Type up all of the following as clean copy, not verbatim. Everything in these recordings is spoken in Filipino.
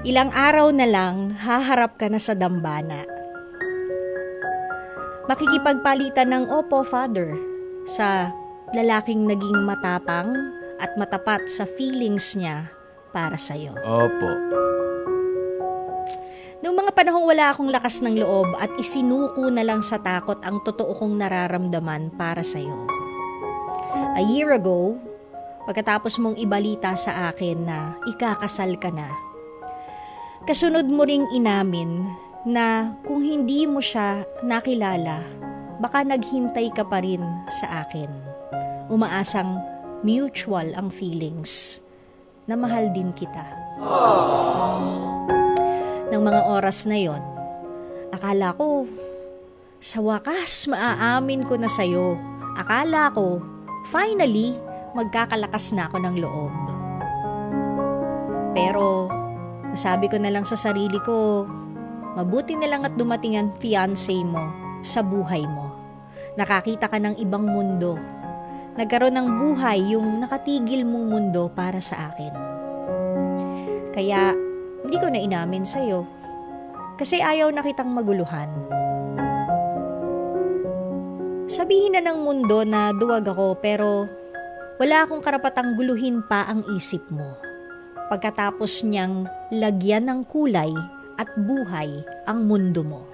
Ilang araw na lang, haharap ka na sa dambana. Makikipagpalitan ng opo, father, sa lalaking naging matapang at matapat sa feelings niya para sa'yo. Opo. Noong mga panahong wala akong lakas ng loob at isinuko na lang sa takot ang totoo kong nararamdaman para sa'yo. A year ago, pagkatapos mong ibalita sa akin na ikakasal ka na, kasunod mo ring inamin na kung hindi mo siya nakilala, baka naghintay ka pa rin sa akin. Umaasang mutual ang feelings na mahal din kita. Ng mga oras na yon, akala ko, sa wakas maaamin ko na sa'yo. Akala ko, finally, magkakalakas na ako ng loob. Pero, nasabi ko na lang sa sarili ko, mabuti na lang at dumating ang fiancé mo sa buhay mo. Nakakita ka ng ibang mundo. Nagkaroon ng buhay yung nakatigil mong mundo para sa akin. Kaya, hindi ko na inamin sa'yo. Kasi ayaw na kitang maguluhan. Sabihin na ng mundo na duwag ako pero wala akong karapatang guluhin pa ang isip mo. Pagkatapos niyang lagyan ng kulay at buhay ang mundo mo.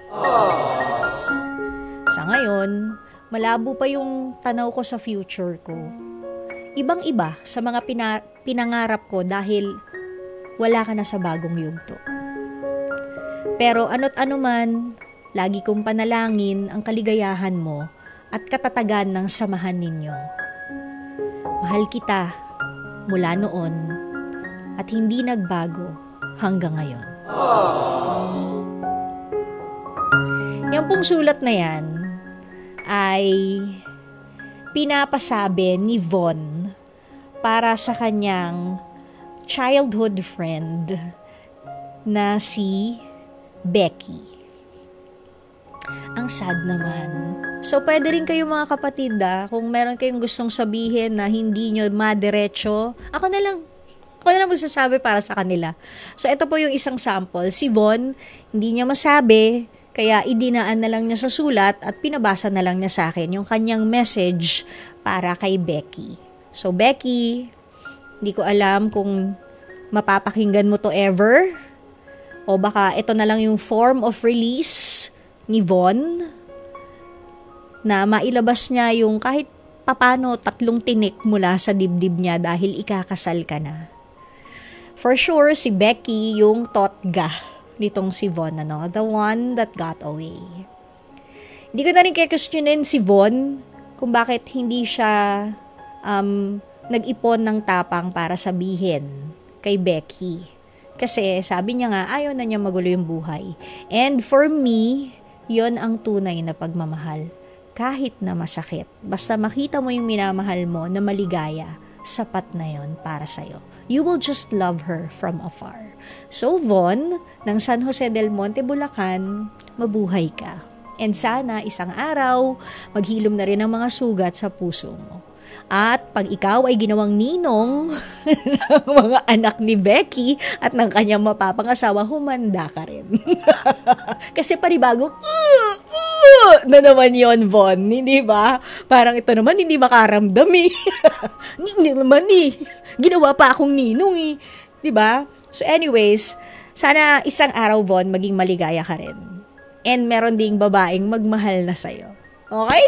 Sa ngayon, malabo pa yung tanaw ko sa future ko. Ibang-iba sa mga pinangarap ko dahil wala ka na sa bagong yugto. Pero ano't ano man, lagi kong panalangin ang kaligayahan mo at katatagan ng samahan ninyo. Mahal kita mula noon at hindi nagbago hanggang ngayon. Yung pong sulat na yan ay pinapasabi ni Von para sa kanyang childhood friend na si Becky. Ang sad naman. So, pwede rin kayo mga kapatid kung meron kayong gustong sabihin na hindi nyo madiretso, ako na lang magsasabi para sa kanila. So, ito po yung isang sample. Si Von, hindi niya masabi, kaya idinaan na lang niya sa sulat at pinabasa na lang niya sa akin yung kanyang message para kay Becky. So, Becky, hindi ko alam kung mapapakinggan mo to ever o baka ito na lang yung form of release ni Von na mailabas niya yung kahit papano 3 tinik mula sa dibdib niya dahil ikakasal ka na. For sure, si Becky yung totga nitong si Von, the one that got away. Hindi ko na rin kaya-questionin si Von kung bakit hindi siya nag-ipon ng tapang para sabihin kay Becky. Kasi sabi niya nga, ayaw na niya magulo yung buhay. And for me, yon ang tunay na pagmamahal. Kahit na masakit, basta makita mo yung minamahal mo na maligaya, sapat na yon para sa'yo. You will just love her from afar. So Von, ng San Jose del Monte, Bulacan, mabuhay ka. And sana isang araw, maghilom na rin ang mga sugat sa puso mo. At pag ikaw ay ginawang ninong ng mga anak ni Becky at ng kanyang mapapangasawa, humanda ka rin. Kasi panibagong, na naman yon Von, hindi ba? Parang ito naman hindi makaramdam Hindi naman ginawa pa akong ninong di ba? So anyways, sana isang araw Von, maging maligaya ka rin. And meron ding babaeng magmahal na sa'yo. Okay?